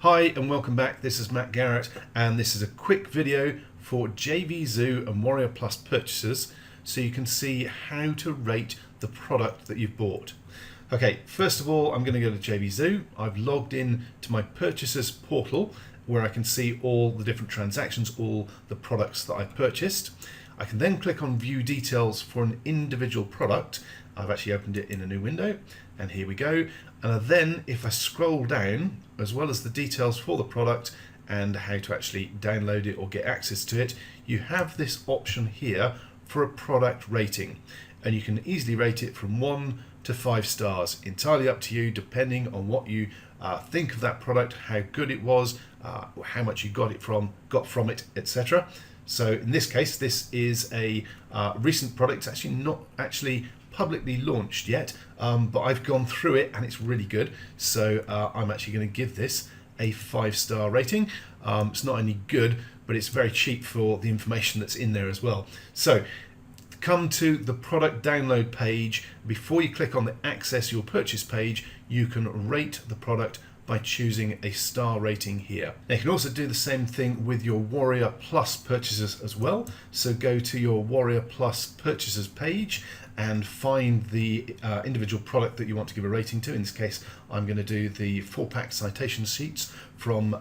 Hi and welcome back. This is Matt Garrett and this is a quick video for JVZoo and WarriorPlus purchasers so you can see how to rate the product that you've bought. Okay, first of all, I'm going to go to JVZoo. I've logged in to my purchasers portal where I can see all the different transactions, all the products that I've purchased. I can then click on view details for an individual product. I've actually opened it in a new window and here we go. And then if I scroll down, as well as the details for the product and how to actually download it or get access to it, you have this option here for a product rating. And you can easily rate it from 1 to 5 stars, entirely up to you depending on what you think of that product, how good it was, how much you got from it, etc. So in this case, this is a recent product. It's actually not publicly launched yet, but I've gone through it and it's really good. So I'm actually going to give this a 5-star rating. It's not only good, but it's very cheap for the information that's in there as well. So come to the product download page. Before you click on the access your purchase page, you can rate the product by choosing a star rating here. Now you can also do the same thing with your WarriorPlus purchases as well. So go to your WarriorPlus purchases page and find the individual product that you want to give a rating to. In this case, I'm going to do the 4-pack citation sheets from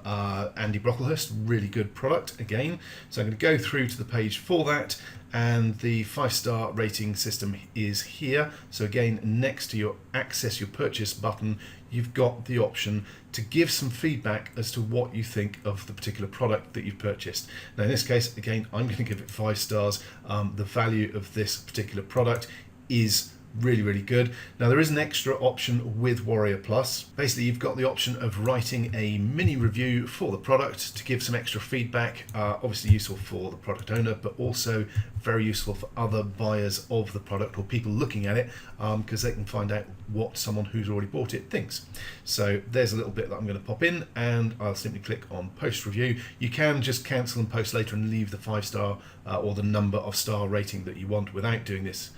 Andy Brocklehurst. Really good product again. So I'm going to go through to the page for that, and the 5-star rating system is here. So again, next to your access your purchase button, you've got the option to give some feedback as to what you think of the particular product that you've purchased. Now in this case, again, I'm going to give it 5 stars. The value of this particular product is really good. Now there is an extra option with WarriorPlus. Basically, you've got the option of writing a mini review for the product to give some extra feedback. Obviously useful for the product owner, but also very useful for other buyers of the product or people looking at it, because they can find out what someone who's already bought it thinks. So there's a little bit that I'm going to pop in, and I'll simply click on post review. You can just cancel and post later and leave the 5-star or the number of star rating that you want without doing this.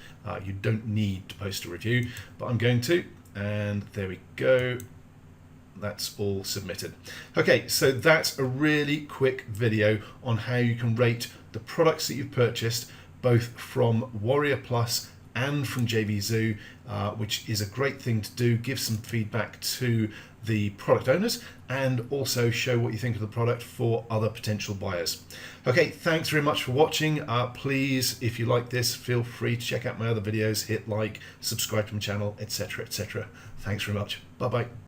You don't need to post a review, but I'm going to, and there we go. That's all submitted. Okay, so that's a really quick video on how you can rate the products that you've purchased, both from WarriorPlus and from JVZoo, which is a great thing to do. Give some feedback to the product owners and also show what you think of the product for other potential buyers. Okay, thanks very much for watching. Please, if you like this, feel free to check out my other videos, hit like, subscribe to my channel, etc. Thanks very much. Bye bye.